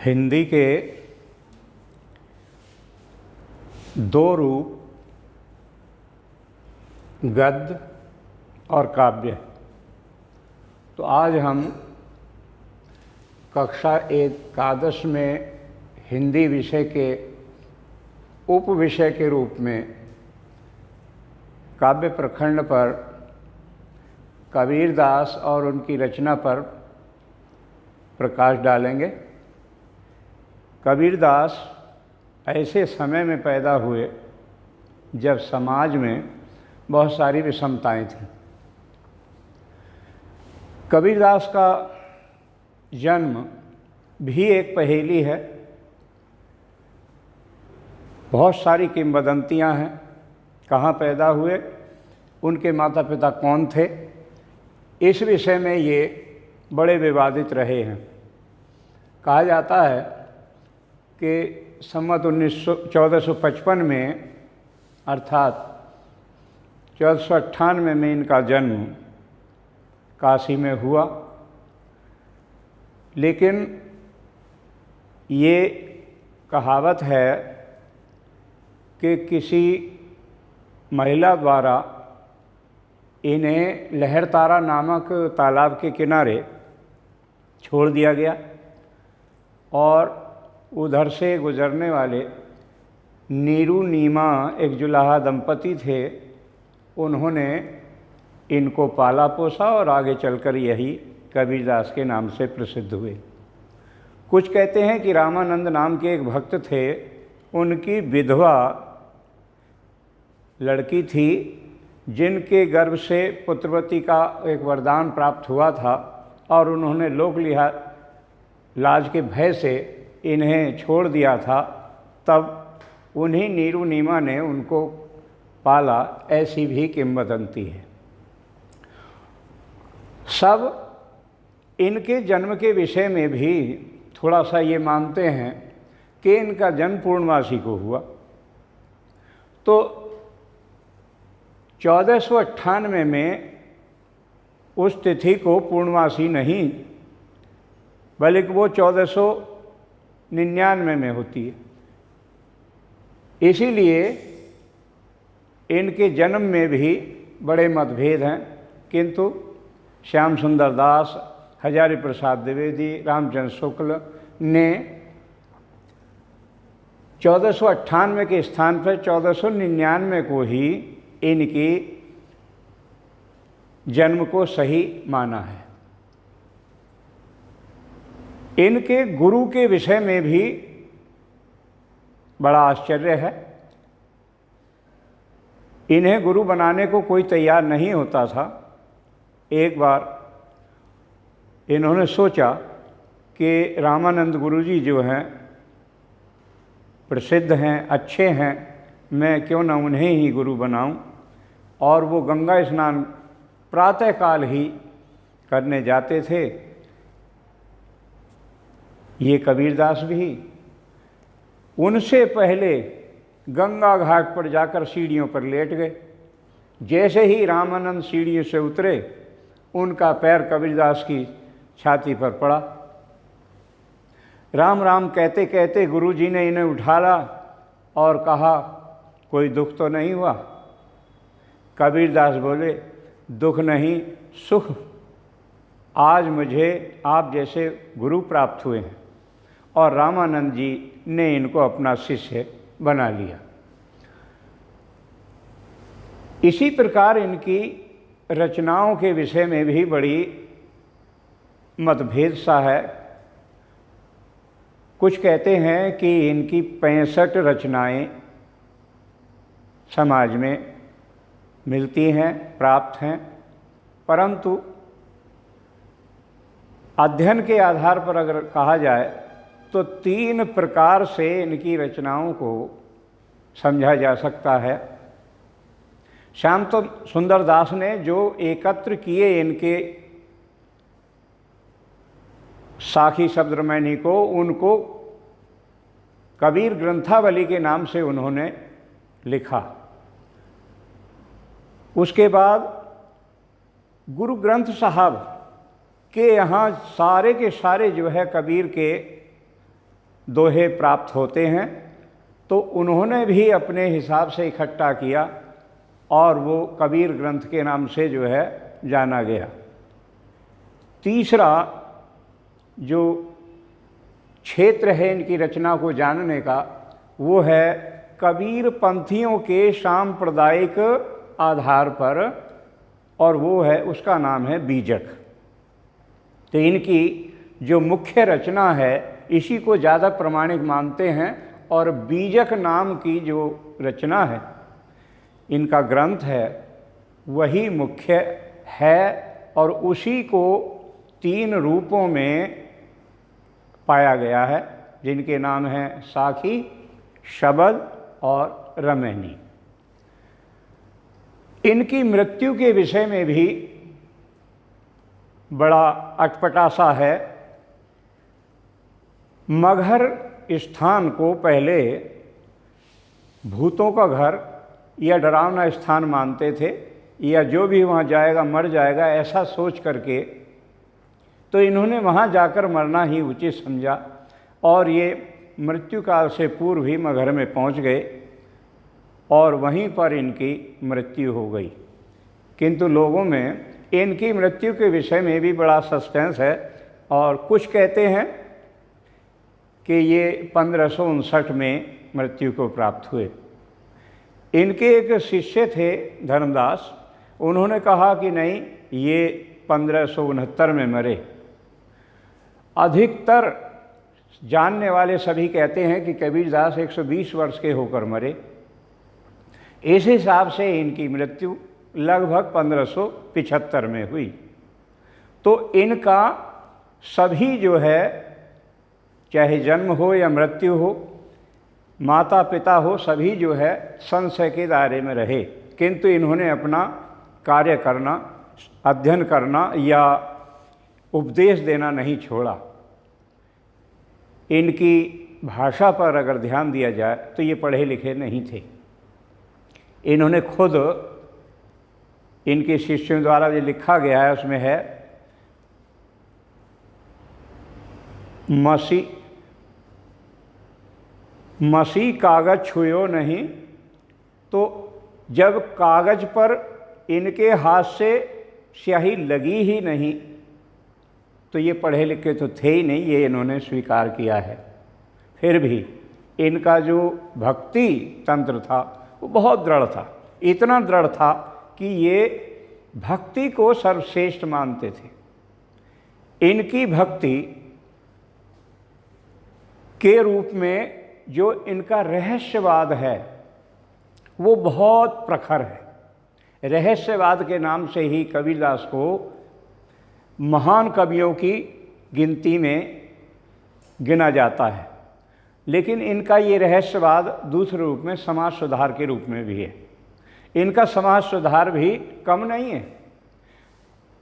हिंदी के दो रूप गद्य और काव्य। तो आज हम कक्षा एकादश में हिंदी विषय के उप विषय के रूप में काव्य प्रखंड पर कबीरदास और उनकी रचना पर प्रकाश डालेंगे। कबीरदास ऐसे समय में पैदा हुए जब समाज में बहुत सारी विषमताएं थीं। कबीरदास का जन्म भी एक पहेली है। बहुत सारी किंवदंतियां हैं, कहाँ पैदा हुए, उनके माता पिता कौन थे, इस विषय में ये बड़े विवादित रहे हैं। कहा जाता है कि संवत 1455 में अर्थात 1498 में इनका जन्म काशी में हुआ, लेकिन ये कहावत है कि किसी महिला द्वारा इन्हें लहरतारा नामक तालाब के किनारे छोड़ दिया गया और उधर से गुजरने वाले नीरू नीमा एक जुलाहा दंपति थे, उन्होंने इनको पाला पोसा और आगे चलकर यही कबीरदास के नाम से प्रसिद्ध हुए। कुछ कहते हैं कि रामानंद नाम के एक भक्त थे, उनकी विधवा लड़की थी जिनके गर्भ से पुत्रवती का एक वरदान प्राप्त हुआ था और उन्होंने लोक लाज के भय से इन्हें छोड़ दिया था। तब उन्हीं नीरू नीमा ने उनको पाला, ऐसी भी किंवदंती है। सब इनके जन्म के विषय में भी थोड़ा सा ये मानते हैं कि इनका जन्म पूर्णमासी को हुआ। तो 1498 में उस तिथि को पूर्णमासी नहीं बल्कि वो 1499 में होती है। इसीलिए इनके जन्म में भी बड़े मतभेद हैं, किंतु श्याम सुंदर दास, हजारी प्रसाद द्विवेदी, रामचंद्र शुक्ल ने 1498 के स्थान पर 1499 को ही इनकी जन्म को सही माना है। इनके गुरु के विषय में भी बड़ा आश्चर्य है। इन्हें गुरु बनाने को कोई तैयार नहीं होता था। एक बार इन्होंने सोचा कि रामानंद गुरुजी जो हैं प्रसिद्ध हैं, अच्छे हैं, मैं क्यों ना उन्हें ही गुरु बनाऊं। और वो गंगा स्नान प्रातःकाल ही करने जाते थे। ये कबीरदास भी उनसे पहले गंगा घाट पर जाकर सीढ़ियों पर लेट गए। जैसे ही रामानंद सीढ़ी से उतरे, उनका पैर कबीरदास की छाती पर पड़ा। राम राम कहते कहते गुरुजी ने इन्हें उठाला और कहा, कोई दुख तो नहीं हुआ? कबीरदास बोले, दुख नहीं सुख, आज मुझे आप जैसे गुरु प्राप्त हुए हैं। और रामानंद जी ने इनको अपना शिष्य बना लिया। इसी प्रकार इनकी रचनाओं के विषय में भी बड़ी मतभेद सा है। कुछ कहते हैं कि इनकी 65 रचनाएं समाज में मिलती हैं, प्राप्त हैं, परंतु अध्ययन के आधार पर अगर कहा जाए तो 3 प्रकार से इनकी रचनाओं को समझा जा सकता है। श्याम तो सुंदर दास ने जो एकत्र किए इनके साखी शब्दमैनी को, उनको कबीर ग्रंथावली के नाम से उन्होंने लिखा। उसके बाद गुरु ग्रंथ साहब के यहाँ सारे के सारे जो है कबीर के दोहे प्राप्त होते हैं, तो उन्होंने भी अपने हिसाब से इकट्ठा किया और वो कबीर ग्रंथ के नाम से जो है जाना गया। तीसरा जो क्षेत्र है इनकी रचना को जानने का, वो है कबीर पंथियों के सांप्रदायिक आधार पर, और वो है, उसका नाम है बीजक। तो इनकी जो मुख्य रचना है इसी को ज़्यादा प्रमाणिक मानते हैं, और बीजक नाम की जो रचना है, इनका ग्रंथ है, वही मुख्य है, और उसी को 3 रूपों में पाया गया है, जिनके नाम हैं साखी, शबद और रमैनी। इनकी मृत्यु के विषय में भी बड़ा अटपटा है। मगहर स्थान को पहले भूतों का घर या डरावना स्थान मानते थे, या जो भी वहाँ जाएगा मर जाएगा, ऐसा सोच करके तो इन्होंने वहाँ जाकर मरना ही उचित समझा, और ये मृत्यु काल से पूर्व ही मगहर में पहुँच गए और वहीं पर इनकी मृत्यु हो गई। किंतु लोगों में इनकी मृत्यु के विषय में भी बड़ा सस्पेंस है, और कुछ कहते हैं कि ये 1559 में मृत्यु को प्राप्त हुए। इनके एक शिष्य थे धर्मदास, उन्होंने कहा कि नहीं, ये 1569 में मरे। अधिकतर जानने वाले सभी कहते हैं कि कबीरदास 120 वर्ष के होकर मरे। इस हिसाब से इनकी मृत्यु लगभग 1575 में हुई। तो इनका सभी जो है, चाहे जन्म हो या मृत्यु हो, माता पिता हो, सभी जो है संशय के दायरे में रहे, किंतु इन्होंने अपना कार्य करना, अध्ययन करना या उपदेश देना नहीं छोड़ा। इनकी भाषा पर अगर ध्यान दिया जाए तो ये पढ़े लिखे नहीं थे। इन्होंने खुद, इनके शिष्यों द्वारा जो लिखा गया है उसमें है, मसी कागज छुयो नहीं, तो जब कागज पर इनके हाथ से स्याही लगी ही नहीं तो ये पढ़े लिखे तो थे ही नहीं, ये इन्होंने स्वीकार किया है। फिर भी इनका जो भक्ति तंत्र था वो बहुत दृढ़ था, इतना दृढ़ था कि ये भक्ति को सर्वश्रेष्ठ मानते थे। इनकी भक्ति के रूप में जो इनका रहस्यवाद है वो बहुत प्रखर है। रहस्यवाद के नाम से ही कबीरदास को महान कवियों की गिनती में गिना जाता है, लेकिन इनका ये रहस्यवाद दूसरे रूप में समाज सुधार के रूप में भी है। इनका समाज सुधार भी कम नहीं है।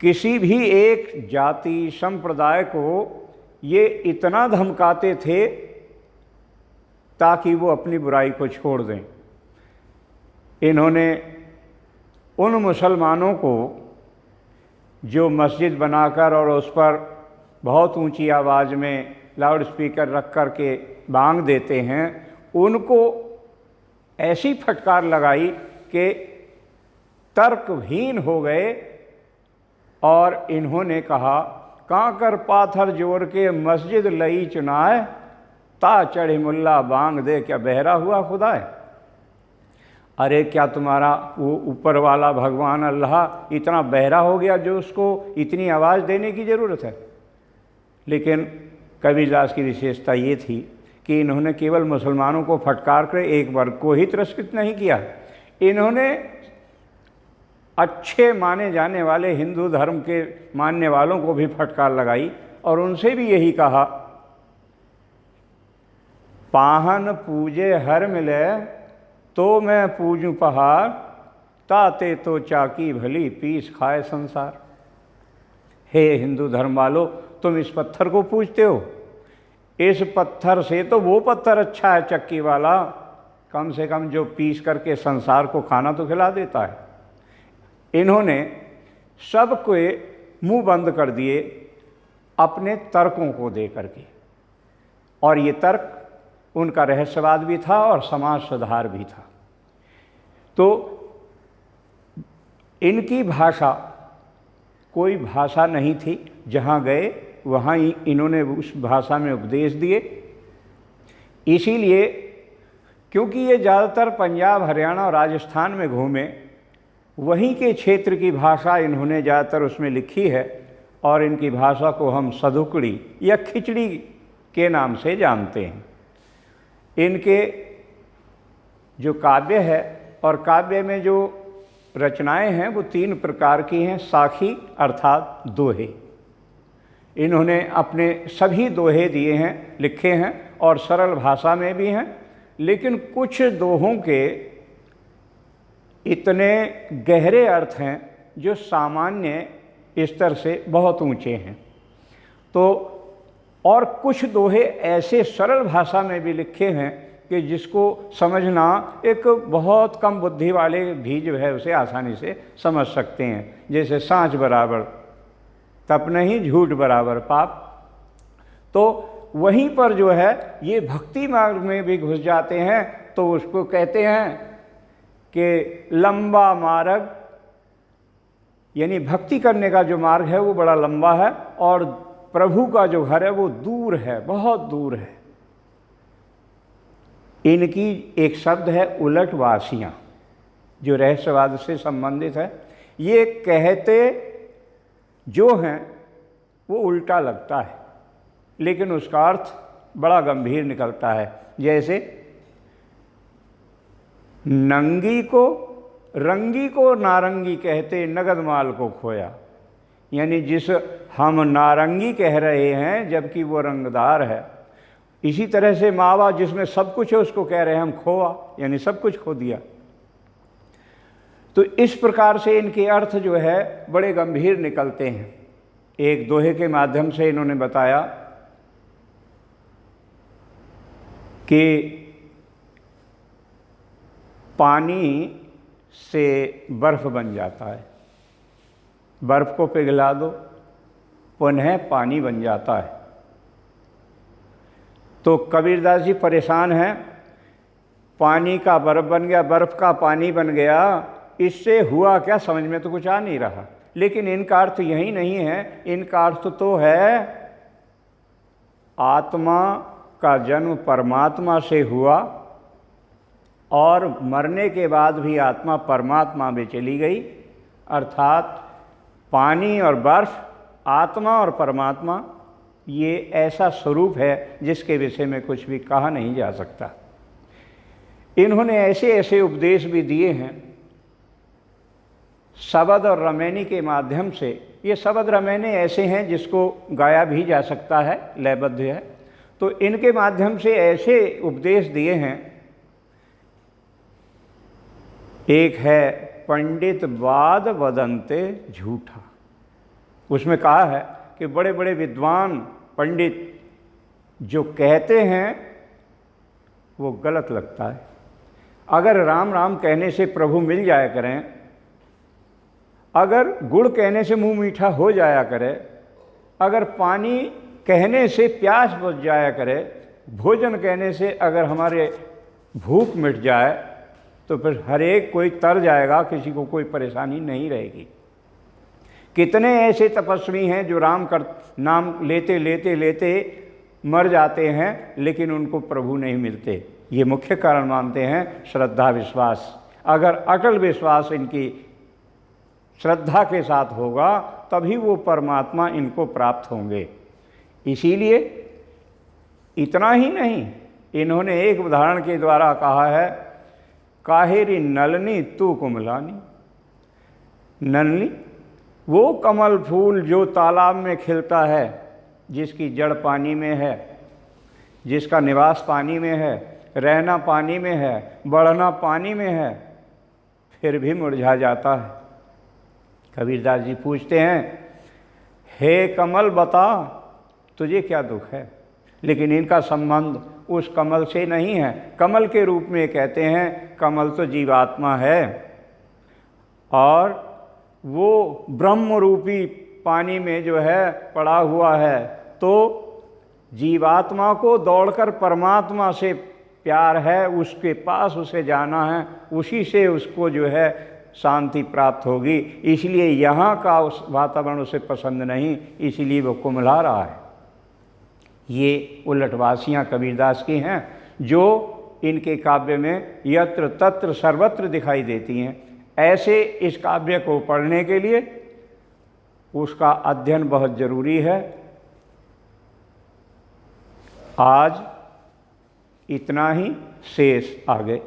किसी भी एक जाति संप्रदाय को ये इतना धमकाते थे ताकि वो अपनी बुराई को छोड़ दें। इन्होंने उन मुसलमानों को जो मस्जिद बनाकर और उस पर बहुत ऊंची आवाज़ में लाउड स्पीकर रख कर के बांग देते हैं, उनको ऐसी फटकार लगाई कि तर्कहीन हो गए, और इन्होंने कहा, कांकर पाथर जोड़ के मस्जिद लई चुनाए, ता चढ़े मुल्ला बांग दे, क्या बहरा हुआ खुदा है। अरे क्या तुम्हारा वो ऊपर वाला भगवान अल्लाह इतना बहरा हो गया जो उसको इतनी आवाज़ देने की ज़रूरत है। लेकिन कबीरदास की विशेषता ये थी कि इन्होंने केवल मुसलमानों को फटकार कर एक वर्ग को ही तिरस्कृत नहीं किया, इन्होंने अच्छे माने जाने वाले हिंदू धर्म के मानने वालों को भी फटकार लगाई और उनसे भी यही कहा, पाहन पूजे हर मिले तो मैं पूजूं पहाड़, ताते तो चाकी भली पीस खाए संसार। हे हिंदू धर्म वालों, तुम इस पत्थर को पूजते हो, इस पत्थर से तो वो पत्थर अच्छा है चक्की वाला, कम से कम जो पीस करके संसार को खाना तो खिला देता है। इन्होंने सबको मुंह बंद कर दिए अपने तर्कों को दे करके, और ये तर्क उनका रहस्यवाद भी था और समाज सुधार भी था। तो इनकी भाषा कोई भाषा नहीं थी, जहाँ गए वहाँ ही इन्होंने उस भाषा में उपदेश दिए। इसीलिए क्योंकि ये ज़्यादातर पंजाब, हरियाणा और राजस्थान में घूमे, वहीं के क्षेत्र की भाषा इन्होंने ज़्यादातर उसमें लिखी है और इनकी भाषा को हम सदुकड़ी या खिचड़ी के नाम से जानते हैं। इनके जो काव्य है और काव्य में जो रचनाएं हैं वो 3 प्रकार की हैं। साखी अर्थात दोहे, इन्होंने अपने सभी दोहे दिए हैं, लिखे हैं और सरल भाषा में भी हैं, लेकिन कुछ दोहों के इतने गहरे अर्थ हैं जो सामान्य स्तर से बहुत ऊंचे हैं। तो और कुछ दोहे ऐसे सरल भाषा में भी लिखे हैं कि जिसको समझना एक बहुत कम बुद्धि वाले भी जो है उसे आसानी से समझ सकते हैं। जैसे सांच बराबर तप नहीं, झूठ बराबर पाप। तो वहीं पर जो है ये भक्ति मार्ग में भी घुस जाते हैं, तो उसको कहते हैं कि लंबा मार्ग, यानी भक्ति करने का जो मार्ग है वो बड़ा लंबा है और प्रभु का जो घर है वो दूर है, बहुत दूर है। इनकी एक शब्द है उलटवासियाँ, जो रहस्यवाद से संबंधित है। ये कहते जो हैं वो उल्टा लगता है, लेकिन उसका अर्थ बड़ा गंभीर निकलता है। जैसे नंगी को रंगी को नारंगी कहते, नगद माल को खोया। यानी जिस हम नारंगी कह रहे हैं जबकि वो रंगदार है। इसी तरह से मावा जिसमें सब कुछ है उसको कह रहे हैं हम खोआ, यानी सब कुछ खो दिया। तो इस प्रकार से इनके अर्थ जो है बड़े गंभीर निकलते हैं। एक दोहे के माध्यम से इन्होंने बताया कि पानी से बर्फ़ बन जाता है, बर्फ़ को पिघला दो पुनः पानी बन जाता है। तो कबीरदास जी परेशान हैं, पानी का बर्फ़ बन गया, बर्फ़ का पानी बन गया, इससे हुआ क्या समझ में तो कुछ आ नहीं रहा। लेकिन इनका अर्थ यही नहीं है, इनका अर्थ तो है आत्मा का जन्म परमात्मा से हुआ और मरने के बाद भी आत्मा परमात्मा में चली गई। अर्थात पानी और बर्फ़, आत्मा और परमात्मा, ये ऐसा स्वरूप है जिसके विषय में कुछ भी कहा नहीं जा सकता। इन्होंने ऐसे ऐसे उपदेश भी दिए हैं शब्द और रमैनी के माध्यम से। ये शब्द रमैने ऐसे हैं जिसको गाया भी जा सकता है, लयबद्ध है। तो इनके माध्यम से ऐसे उपदेश दिए हैं। एक है पंडित वाद वदंते झूठा, उसमें कहा है कि बड़े बड़े विद्वान पंडित जो कहते हैं वो गलत लगता है। अगर राम राम कहने से प्रभु मिल जाया करें, अगर गुड़ कहने से मुंह मीठा हो जाया करे, अगर पानी कहने से प्यास बुझ जाया करे, भोजन कहने से अगर हमारे भूख मिट जाए, तो फिर हर एक कोई तर जाएगा, किसी को कोई परेशानी नहीं रहेगी। कितने ऐसे तपस्वी हैं जो नाम लेते लेते लेते मर जाते हैं, लेकिन उनको प्रभु नहीं मिलते। ये मुख्य कारण मानते हैं श्रद्धा विश्वास। अगर अटल विश्वास इनकी श्रद्धा के साथ होगा तभी वो परमात्मा इनको प्राप्त होंगे। इसीलिए इतना ही नहीं, इन्होंने एक उदाहरण के द्वारा कहा है, काहेरी नलनी तू कुमलानी। नलनी वो कमल फूल जो तालाब में खिलता है, जिसकी जड़ पानी में है, जिसका निवास पानी में है, रहना पानी में है, बढ़ना पानी में है, फिर भी मुरझा जाता है। कबीरदास जी पूछते हैं, हे कमल बता तुझे क्या दुख है। लेकिन इनका संबंध उस कमल से नहीं है। कमल के रूप में कहते हैं कमल तो जीवात्मा है और वो ब्रह्म रूपी पानी में जो है पड़ा हुआ है। तो जीवात्मा को दौड़कर परमात्मा से प्यार है, उसके पास उसे जाना है, उसी से उसको जो है शांति प्राप्त होगी। इसलिए यहाँ का उस वातावरण उसे पसंद नहीं, इसलिए वो कुम्हला रहा है। ये उलटवासियाँ कबीरदास की हैं जो इनके काव्य में यत्र तत्र सर्वत्र दिखाई देती हैं। ऐसे इस काव्य को पढ़ने के लिए उसका अध्ययन बहुत ज़रूरी है। आज इतना ही, शेष आगे।